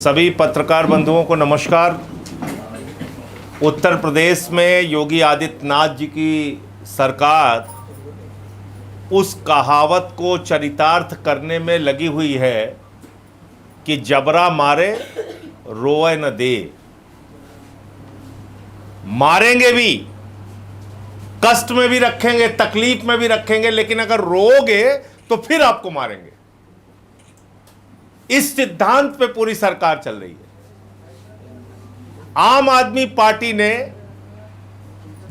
सभी पत्रकार बंधुओं को नमस्कार। उत्तर प्रदेश में योगी आदित्यनाथ जी की सरकार उस कहावत को चरितार्थ करने में लगी हुई है कि जबरा मारे रोए न दे। मारेंगे भी, कष्ट में भी रखेंगे, तकलीफ में भी रखेंगे, लेकिन अगर रोओगे तो फिर आपको मारेंगे। इस सिद्धांत पे पूरी सरकार चल रही है। आम आदमी पार्टी ने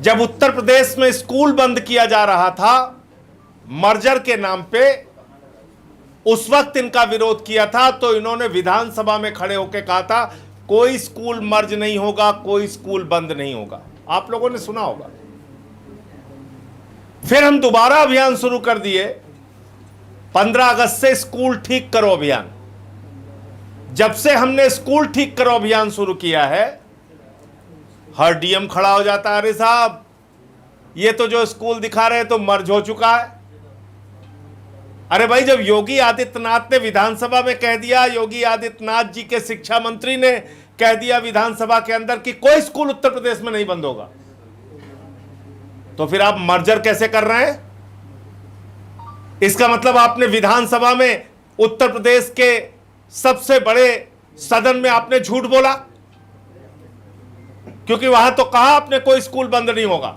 जब उत्तर प्रदेश में स्कूल बंद किया जा रहा था मर्जर के नाम पे, उस वक्त इनका विरोध किया था तो इन्होंने विधानसभा में खड़े होकर कहा था कोई स्कूल मर्ज नहीं होगा, कोई स्कूल बंद नहीं होगा। आप लोगों ने सुना होगा। फिर हम दोबारा अभियान शुरू कर दिए, 15 अगस्त से स्कूल ठीक करो अभियान। जब से हमने स्कूल ठीक करो अभियान शुरू किया है, हर डीएम खड़ा हो जाता है, अरे साहब ये तो जो स्कूल दिखा रहे हैं तो मर्ज हो चुका है। अरे भाई, जब योगी आदित्यनाथ ने विधानसभा में कह दिया, योगी आदित्यनाथ जी के शिक्षा मंत्री ने कह दिया विधानसभा के अंदर कि कोई स्कूल उत्तर प्रदेश में नहीं बंद होगा, तो फिर आप मर्जर कैसे कर रहे हैं? इसका मतलब आपने विधानसभा में उत्तर प्रदेश के सबसे बड़े सदन में आपने झूठ बोला, क्योंकि वहां तो कहा आपने कोई स्कूल बंद नहीं होगा।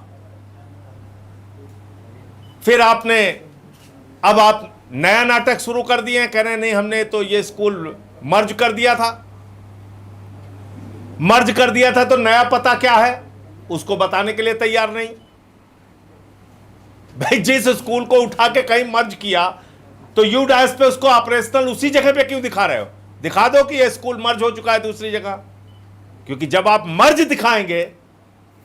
फिर आपने अब आप नया नाटक शुरू कर दिए हैं, कह रहे हैं नहीं हमने तो ये स्कूल मर्ज कर दिया था। मर्ज कर दिया था तो नया पता क्या है उसको बताने के लिए तैयार नहीं। भाई, जिस स्कूल को उठा के कहीं मर्ज किया तो यूडाइस पे उसको ऑपरेशनल उसी जगह पे क्यों दिखा रहे हो? दिखा दो कि यह स्कूल मर्ज हो चुका है दूसरी जगह, क्योंकि जब आप मर्ज दिखाएंगे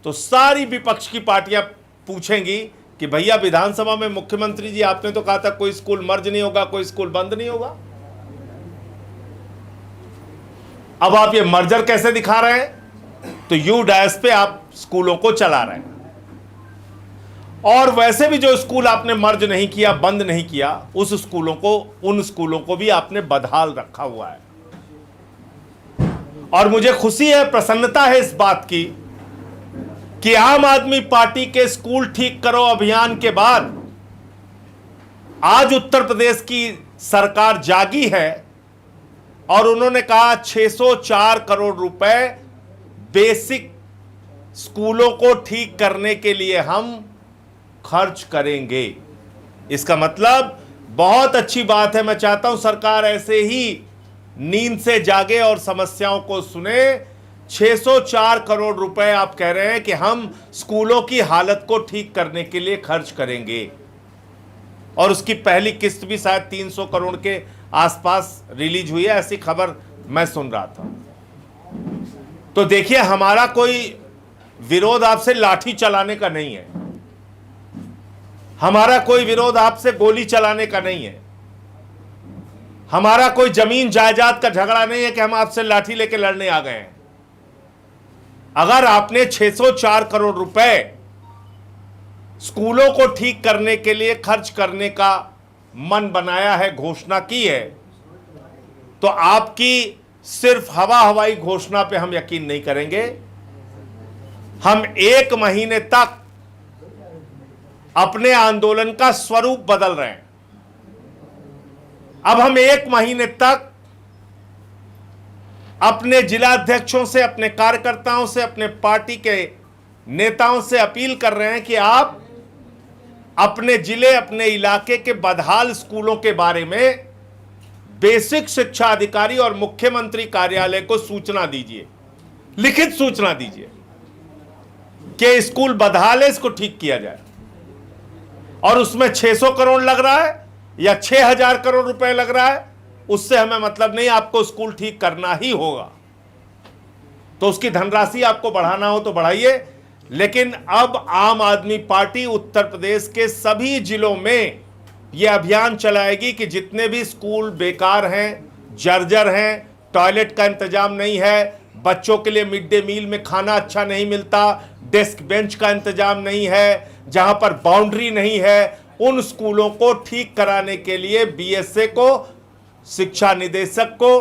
तो सारी विपक्ष की पार्टियां पूछेंगी कि भैया विधानसभा में मुख्यमंत्री जी आपने तो कहा था कोई स्कूल मर्ज नहीं होगा, कोई स्कूल बंद नहीं होगा। अब आप ये मर्जर कैसे दिखा रहे हैं? तो यूडाइस पे आप स्कूलों को चला रहे हैं। और वैसे भी जो स्कूल आपने मर्ज नहीं किया, बंद नहीं किया, उन स्कूलों को भी आपने बदहाल रखा हुआ है। और मुझे खुशी है, प्रसन्नता है इस बात की कि आम आदमी पार्टी के स्कूल ठीक करो अभियान के बाद आज उत्तर प्रदेश की सरकार जागी है और उन्होंने कहा 604 करोड़ रुपए बेसिक स्कूलों को ठीक करने के लिए हम खर्च करेंगे। इसका मतलब बहुत अच्छी बात है। मैं चाहता हूं सरकार ऐसे ही नींद से जागे और समस्याओं को सुने। 604 करोड़ रुपए आप कह रहे हैं कि हम स्कूलों की हालत को ठीक करने के लिए खर्च करेंगे, और उसकी पहली किस्त भी शायद 300 करोड़ के आसपास रिलीज हुई है, ऐसी खबर मैं सुन रहा था। तो देखिए, हमारा कोई विरोध आपसे लाठी चलाने का नहीं है, हमारा कोई विरोध आपसे गोली चलाने का नहीं है, हमारा कोई जमीन जायदाद का झगड़ा नहीं है कि हम आपसे लाठी लेके लड़ने आ गए हैं। अगर आपने 604 करोड़ रुपए स्कूलों को ठीक करने के लिए खर्च करने का मन बनाया है, घोषणा की है, तो आपकी सिर्फ हवाई घोषणा पे हम यकीन नहीं करेंगे। हम 1 महीने तक अपने आंदोलन का स्वरूप बदल रहे हैं। अब हम 1 महीने तक अपने जिलाध्यक्षों से, अपने कार्यकर्ताओं से, अपने पार्टी के नेताओं से अपील कर रहे हैं कि आप अपने जिले, अपने इलाके के बदहाल स्कूलों के बारे में बेसिक शिक्षा अधिकारी और मुख्यमंत्री कार्यालय को सूचना दीजिए, लिखित सूचना दीजिए कि स्कूल बदहाल है, इसको ठीक किया जाए। और उसमें 600 करोड़ लग रहा है या 6000 करोड़ रुपए लग रहा है, उससे हमें मतलब नहीं, आपको स्कूल ठीक करना ही होगा। तो उसकी धनराशि आपको बढ़ाना हो तो बढ़ाइए, लेकिन अब आम आदमी पार्टी उत्तर प्रदेश के सभी जिलों में यह अभियान चलाएगी कि जितने भी स्कूल बेकार हैं, जर्जर हैं, टॉयलेट का इंतजाम नहीं है, बच्चों के लिए मिड डे मील में खाना अच्छा नहीं मिलता, डेस्क बेंच का इंतजाम नहीं है, जहां पर बाउंड्री नहीं है, उन स्कूलों को ठीक कराने के लिए बीएसए को, शिक्षा निदेशक को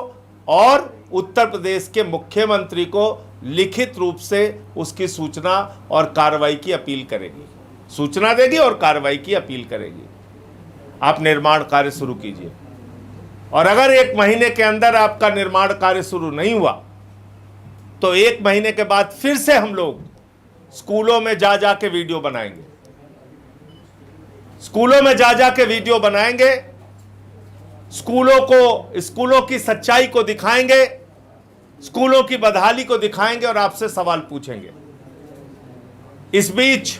और उत्तर प्रदेश के मुख्यमंत्री को लिखित रूप से उसकी सूचना और कार्रवाई की अपील करेगी, सूचना देगी और कार्रवाई की अपील करेगी। आप निर्माण कार्य शुरू कीजिए, और अगर 1 महीने के अंदर आपका निर्माण कार्य शुरू नहीं हुआ तो 1 महीने के बाद फिर से हम लोग स्कूलों में जा जा के वीडियो बनाएंगे, स्कूलों में जा जा के वीडियो बनाएंगे, स्कूलों की सच्चाई को दिखाएंगे, स्कूलों की बदहाली को दिखाएंगे और आपसे सवाल पूछेंगे। इस बीच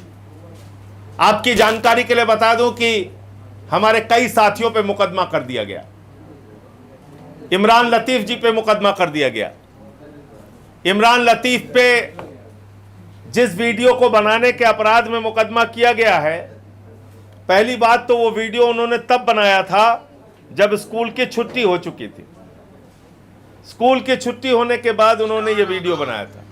आपकी जानकारी के लिए बता दूं कि हमारे कई साथियों पे मुकदमा कर दिया गया। इमरान लतीफ जी पे मुकदमा कर दिया गया। इमरान लतीफ पे जिस वीडियो को बनाने के अपराध में मुकदमा किया गया है, पहली बात तो वो वीडियो उन्होंने तब बनाया था जब स्कूल की छुट्टी हो चुकी थी। स्कूल की छुट्टी होने के बाद उन्होंने ये वीडियो बनाया था,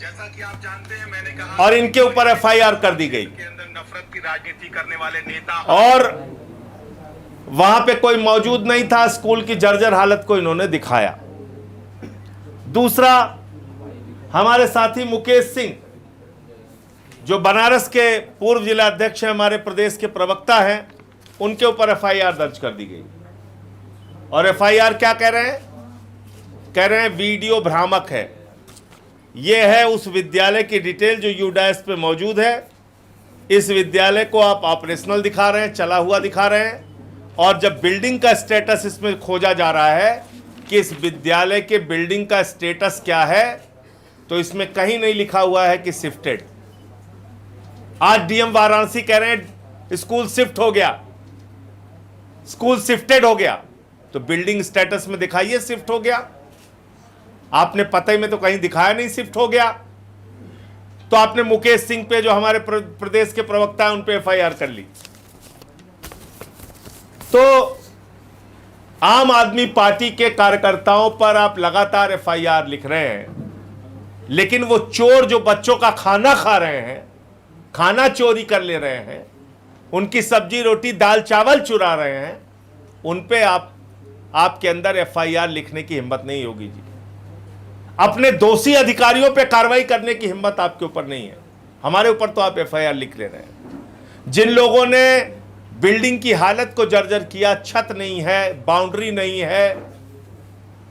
जैसा कि आप जानते हैं, मैंने कहा, और इनके ऊपर एफआईआर कर दी गई के अंदर नफरत की राजनीति करने वाले नेता, और वहां पे कोई मौजूद नहीं था। स्कूल की जर्जर हालत को इन्होंने दिखाया। दूसरा, हमारे साथी मुकेश सिंह, जो बनारस के पूर्व जिला अध्यक्ष हैं, हमारे प्रदेश के प्रवक्ता हैं, उनके ऊपर एफआईआर दर्ज कर दी गई। और एफआईआर क्या कह रहे हैं? कह रहे हैं वीडियो भ्रामक है। यह है उस विद्यालय की डिटेल जो यूडैश पे मौजूद है। इस विद्यालय को आप ऑपरेशनल दिखा रहे हैं, चला हुआ दिखा रहे हैं, और जब बिल्डिंग का स्टेटस इसमें खोजा जा रहा है कि इस विद्यालय के बिल्डिंग का स्टेटस क्या है, तो इसमें कहीं नहीं लिखा हुआ है कि शिफ्टेड। आज डीएम वाराणसी कह रहे हैं स्कूल शिफ्ट हो गया, स्कूल शिफ्टेड हो गया। तो बिल्डिंग स्टेटस में दिखाइए शिफ्ट हो गया। आपने पते में तो कहीं दिखाया नहीं शिफ्ट हो गया। तो आपने मुकेश सिंह पे, जो हमारे प्रदेश के प्रवक्ता हैं, उन पे एफआईआर कर ली। तो आम आदमी पार्टी के कार्यकर्ताओं पर आप लगातार एफआईआर लिख रहे हैं, लेकिन वो चोर जो बच्चों का खाना खा रहे हैं, खाना चोरी कर ले रहे हैं, उनकी सब्जी रोटी दाल चावल चुरा रहे हैं, उन पे आपके अंदर एफआईआर लिखने की हिम्मत नहीं होगी जी। अपने दोषी अधिकारियों पे कार्रवाई करने की हिम्मत आपके ऊपर नहीं है। हमारे ऊपर तो आप एफआईआर लिख ले रहे हैं। जिन लोगों ने बिल्डिंग की हालत को जर्जर किया, छत नहीं है, बाउंड्री नहीं है,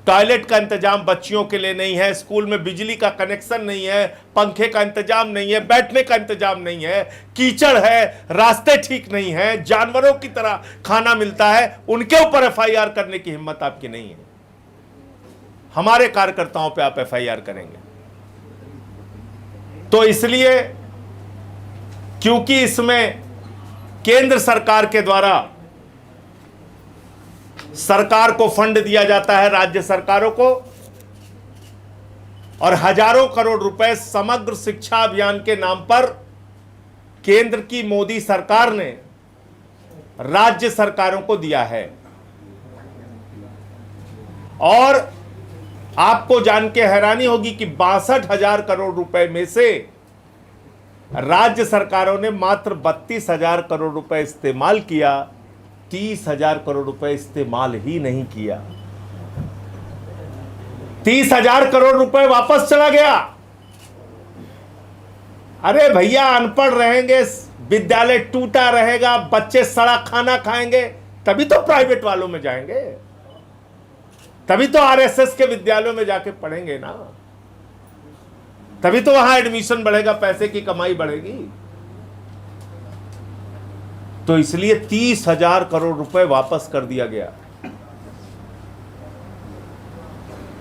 टॉयलेट का इंतजाम बच्चियों के लिए नहीं है, स्कूल में बिजली का कनेक्शन नहीं है, पंखे का इंतजाम नहीं है, बैठने का इंतजाम नहीं है, कीचड़ है, रास्ते ठीक नहीं है, जानवरों की तरह खाना मिलता है, उनके ऊपर एफआईआर करने की हिम्मत आपकी नहीं है। हमारे कार्यकर्ताओं पे आप एफआईआर करेंगे। तो इसलिए, क्योंकि इसमें केंद्र सरकार के द्वारा सरकार को फंड दिया जाता है, राज्य सरकारों को, और हजारों करोड़ रुपए समग्र शिक्षा अभियान के नाम पर केंद्र की मोदी सरकार ने राज्य सरकारों को दिया है। और आपको जान के हैरानी होगी कि 62,000 करोड़ रुपए में से राज्य सरकारों ने मात्र 32,000 करोड़ रुपए इस्तेमाल किया, 30,000 करोड़ रुपए इस्तेमाल ही नहीं किया। 30,000 करोड़ रुपए वापस चला गया। अरे भैया, अनपढ़ रहेंगे, विद्यालय टूटा रहेगा, बच्चे सड़ा खाना खाएंगे, तभी तो प्राइवेट वालों में जाएंगे, तभी तो आरएसएस के विद्यालयों में जाके पढ़ेंगे ना, तभी तो वहां एडमिशन बढ़ेगा, पैसे की कमाई बढ़ेगी। तो इसलिए 30,000 करोड़ रुपए वापस कर दिया गया।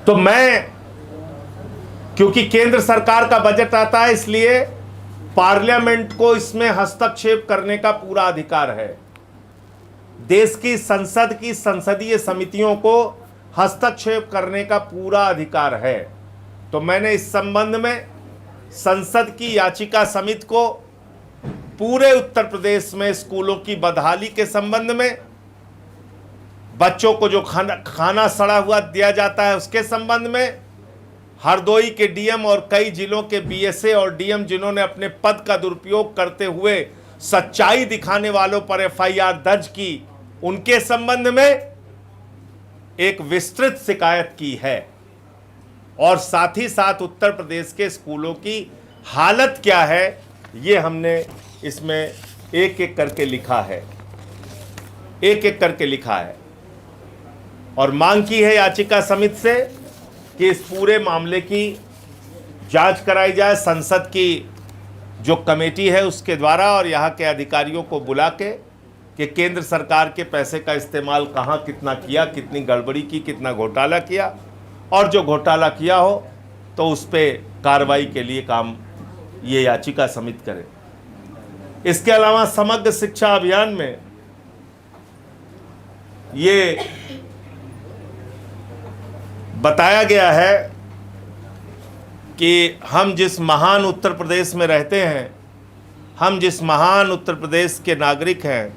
तो मैं, क्योंकि केंद्र सरकार का बजट आता है, इसलिए पार्लियामेंट को इसमें हस्तक्षेप करने का पूरा अधिकार है। देश की संसद की संसदीय समितियों को हस्तक्षेप करने का पूरा अधिकार है। तो मैंने इस संबंध में संसद की याचिका समिति को पूरे उत्तर प्रदेश में स्कूलों की बदहाली के संबंध में, बच्चों को जो खाना सड़ा हुआ दिया जाता है उसके संबंध में, हरदोई के डीएम और कई जिलों के बीएसए और डीएम जिन्होंने अपने पद का दुरुपयोग करते हुए सच्चाई दिखाने वालों पर एफआईआर दर्ज की, उनके संबंध में एक विस्तृत शिकायत की है। और साथ ही साथ उत्तर प्रदेश के स्कूलों की हालत क्या है, ये हमने इसमें एक एक करके लिखा है, एक एक करके लिखा है। और मांग की है याचिका समिति से कि इस पूरे मामले की जांच कराई जाए संसद की जो कमेटी है उसके द्वारा, और यहाँ के अधिकारियों को बुला के कि केंद्र सरकार के पैसे का इस्तेमाल कहाँ कितना किया, कितनी गड़बड़ी की, कितना घोटाला किया, और जो घोटाला किया हो तो उस पर कार्रवाई के लिए काम ये याचिका समिति करे। इसके अलावा समग्र शिक्षा अभियान में ये बताया गया है कि हम जिस महान उत्तर प्रदेश में रहते हैं, हम जिस महान उत्तर प्रदेश के नागरिक हैं,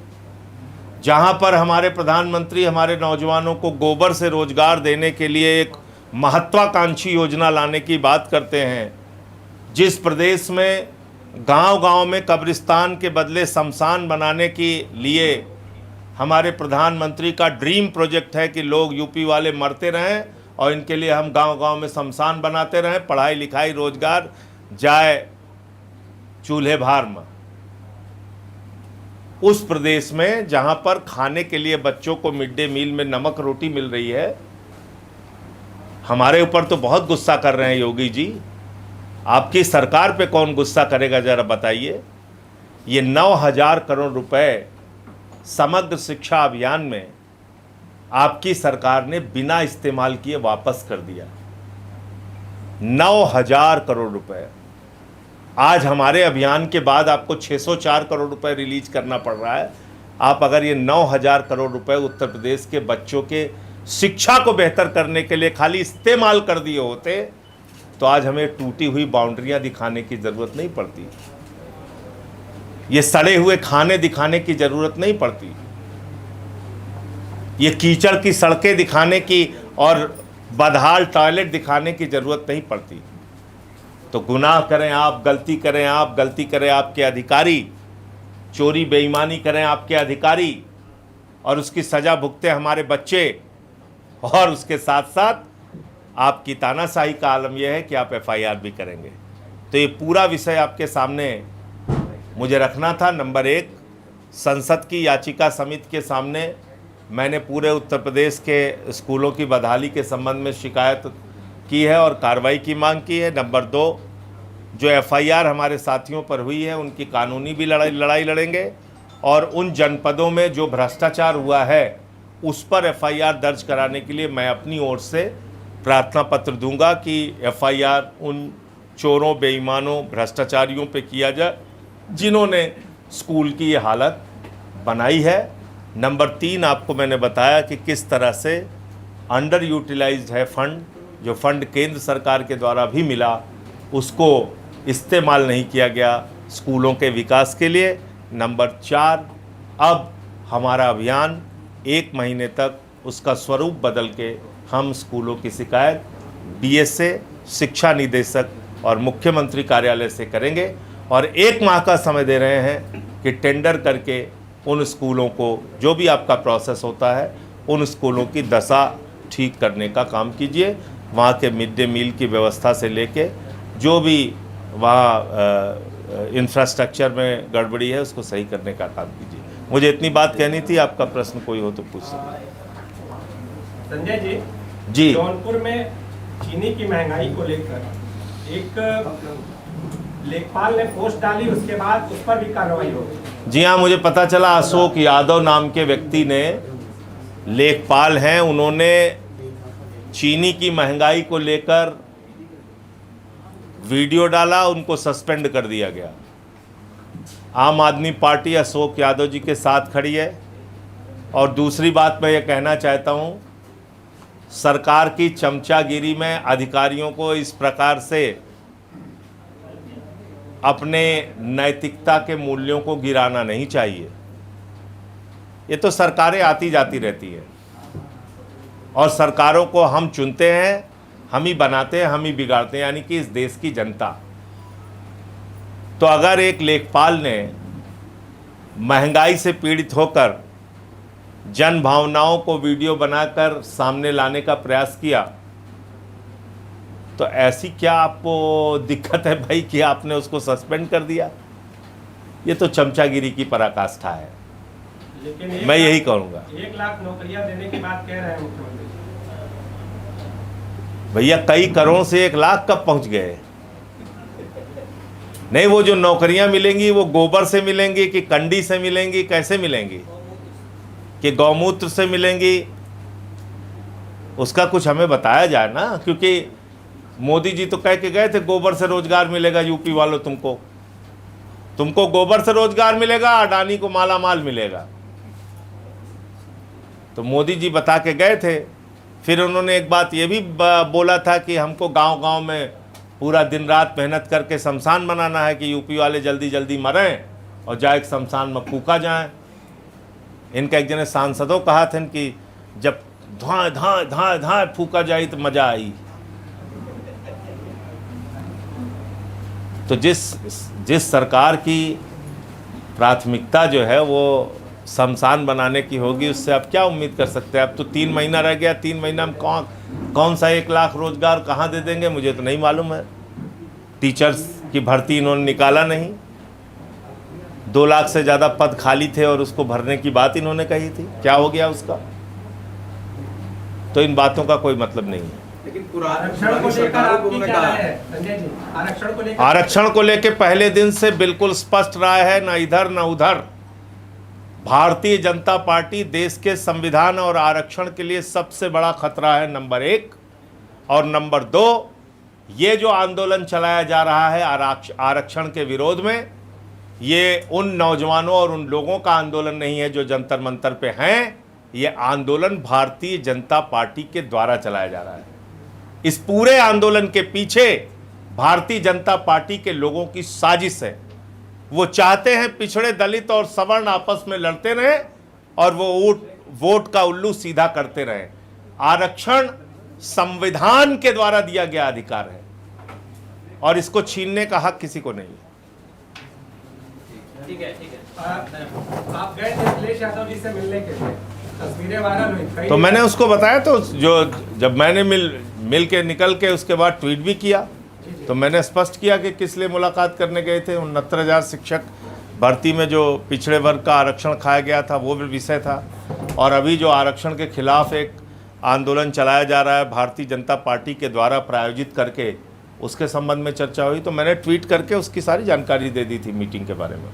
जहां पर हमारे प्रधानमंत्री हमारे नौजवानों को गोबर से रोजगार देने के लिए एक महत्वाकांक्षी योजना लाने की बात करते हैं, जिस प्रदेश में गांव-गांव में कब्रिस्तान के बदले शमशान बनाने के लिए हमारे प्रधानमंत्री का ड्रीम प्रोजेक्ट है कि लोग यूपी वाले मरते रहें और इनके लिए हम गांव-गांव में शमशान बनाते रहें, पढ़ाई लिखाई रोजगार जाए चूल्हे भार में। उस प्रदेश में जहां पर खाने के लिए बच्चों को मिड डे मील में नमक रोटी मिल रही है, हमारे ऊपर तो बहुत गुस्सा कर रहे हैं योगी जी, आपकी सरकार पे कौन गुस्सा करेगा जरा बताइए। ये 9,000 करोड़ रुपए समग्र शिक्षा अभियान में आपकी सरकार ने बिना इस्तेमाल किए वापस कर दिया। 9,000 करोड़ रुपए। आज हमारे अभियान के बाद आपको 604 करोड़ रुपए रिलीज करना पड़ रहा है। आप अगर ये 9,000 करोड़ रुपए उत्तर प्रदेश के बच्चों के शिक्षा को बेहतर करने के लिए खाली इस्तेमाल कर दिए होते तो आज हमें टूटी हुई बाउंड्रियां दिखाने की जरूरत नहीं पड़ती, ये सड़े हुए खाने दिखाने की जरूरत नहीं पड़ती, ये कीचड़ की सड़कें दिखाने की और बदहाल टॉयलेट दिखाने की जरूरत नहीं पड़ती। तो गुनाह करें आप, गलती करें आप, गलती करें आपके अधिकारी, चोरी बेईमानी करें आपके अधिकारी और उसकी सजा भुगते हमारे बच्चे, और उसके साथ साथ आपकी तानाशाही का आलम यह है कि आप एफआईआर भी करेंगे। तो ये पूरा विषय आपके सामने मुझे रखना था। नंबर 1, संसद की याचिका समिति के सामने मैंने पूरे उत्तर प्रदेश के स्कूलों की बदहाली के संबंध में शिकायत की है और कार्रवाई की मांग की है। नंबर 2, जो एफआईआर हमारे साथियों पर हुई है उनकी कानूनी भी लड़ाई लड़ेंगे, और उन जनपदों में जो भ्रष्टाचार हुआ है उस पर एफआईआर दर्ज कराने के लिए मैं अपनी ओर से प्रार्थना पत्र दूंगा कि एफआईआर उन चोरों, बेईमानों, भ्रष्टाचारियों पे किया जाए जिन्होंने स्कूल की ये हालत बनाई है। नंबर 3, आपको मैंने बताया कि किस तरह से अंडर यूटिलाइज्ड है फंड, जो फंड केंद्र सरकार के द्वारा भी मिला उसको इस्तेमाल नहीं किया गया स्कूलों के विकास के लिए। नंबर 4, अब हमारा अभियान 1 महीने तक उसका स्वरूप बदल के हम स्कूलों की शिकायत डीएसए, शिक्षा निदेशक और मुख्यमंत्री कार्यालय से करेंगे, और 1 माह का समय दे रहे हैं कि टेंडर करके उन स्कूलों को, जो भी आपका प्रोसेस होता है, उन स्कूलों की दशा ठीक करने का काम कीजिए। वहाँ के मिड डे मील की व्यवस्था से लेके जो भी वहाँ इंफ्रास्ट्रक्चर में गड़बड़ी है उसको सही करने का काम कीजिए। मुझे इतनी बात कहनी थी। आपका प्रश्न कोई हो तो पूछ सकते। संजय जी, जौनपुर में चीनी की महंगाई को लेकर एक लेखपाल ने पोस्ट डाली, उसके बाद उस पर भी कार्रवाई हो गई। जी हाँ, मुझे पता चला अशोक यादव नाम के व्यक्ति ने, लेखपाल हैं, उन्होंने चीनी की महंगाई को लेकर वीडियो डाला, उनको सस्पेंड कर दिया गया। आम आदमी पार्टी अशोक यादव जी के साथ खड़ी है। और दूसरी बात मैं ये कहना चाहता हूँ, सरकार की चमचागिरी में अधिकारियों को इस प्रकार से अपने नैतिकता के मूल्यों को गिराना नहीं चाहिए। ये तो सरकारें आती जाती रहती है और सरकारों को हम चुनते हैं, हम ही बनाते हैं, हम ही बिगाड़ते हैं, यानी कि इस देश की जनता। तो अगर एक लेखपाल ने महंगाई से पीड़ित होकर जन भावनाओं को वीडियो बनाकर सामने लाने का प्रयास किया तो ऐसी क्या आपको दिक्कत है भाई कि आपने उसको सस्पेंड कर दिया? ये तो चमचागिरी की पराकाष्ठा है। लेकिन मैं यही कहूँगा। 1 लाख नौकरियां देने की बात कह रहे हैं मुख्यमंत्री। भैया कई करोड़ से 1 लाख कब पहुंच गए? नहीं, वो जो नौकरियां मिलेंगी वो गोबर से मिलेंगी कि कंडी से मिलेंगी, कैसे मिलेंगी, कि गौमूत्र से मिलेंगी? उसका कुछ हमें बताया जाए ना, क्योंकि मोदी जी तो कह के गए थे गोबर से रोजगार मिलेगा यूपी वालों, तुमको गोबर से रोजगार मिलेगा, अडानी को माला माल मिलेगा। तो मोदी जी बता के गए थे। फिर उन्होंने एक बात ये भी बोला था कि हमको गांव-गांव में पूरा दिन रात मेहनत करके शमशान बनाना है कि यूपी वाले जल्दी जल्दी मरें और जाए शमशान में फूका जाए। इनका एक जने सांसदों कहा था कि जब धाए धाए धाए धाए फूका जाए तो मजा आई। तो जिस सरकार की प्राथमिकता जो है वो शमशान बनाने की होगी, उससे आप क्या उम्मीद कर सकते हैं? अब तो 3 महीना रह गया, 3 महीना में कौन सा 1 लाख रोजगार कहाँ दे देंगे मुझे तो नहीं मालूम है। टीचर्स की भर्ती इन्होंने निकाला नहीं, 2 लाख से ज़्यादा पद खाली थे और उसको भरने की बात इन्होंने कही थी, क्या हो गया उसका? तो इन बातों का कोई मतलब नहीं है। लेकिन आरक्षण को लेकर आपकी क्या राय है संजय जी? आरक्षण को लेकर पहले दिन से बिल्कुल स्पष्ट राय है, न इधर न उधर। भारतीय जनता पार्टी देश के संविधान और आरक्षण के लिए सबसे बड़ा खतरा है, नंबर 1। और नंबर 2, ये जो आंदोलन चलाया जा रहा है आरक्षण के विरोध में, ये उन नौजवानों और उन लोगों का आंदोलन नहीं है जो जंतर मंतर पे हैं। ये आंदोलन भारतीय जनता पार्टी के द्वारा चलाया जा रहा है। इस पूरे आंदोलन के पीछे भारतीय जनता पार्टी के लोगों की साजिश है। वो चाहते हैं पिछड़े, दलित और सवर्ण आपस में लड़ते रहें और वो वोट का उल्लू सीधा करते रहें। आरक्षण संविधान के द्वारा दिया गया अधिकार है और इसको छीनने का हक किसी को नहीं है। ठीक है। आप गए थे अखिलेश यादव जी से मिलने के लिए, तस्वीरें वायरल हुई। तो मैंने उसको बताया, तो जब मैंने मिल के निकल के उसके बाद ट्वीट भी किया, तो मैंने स्पष्ट किया कि किस लिए मुलाकात करने गए थे। 69,000 शिक्षक भर्ती में जो पिछड़े वर्ग का आरक्षण खाया गया था वो भी विषय था। और अभी जो आरक्षण के खिलाफ एक आंदोलन चलाया जा रहा है भारतीय जनता पार्टी के द्वारा प्रायोजित करके, उसके संबंध में चर्चा हुई। तो मैंने ट्वीट करके उसकी सारी जानकारी दे दी थी मीटिंग के बारे में।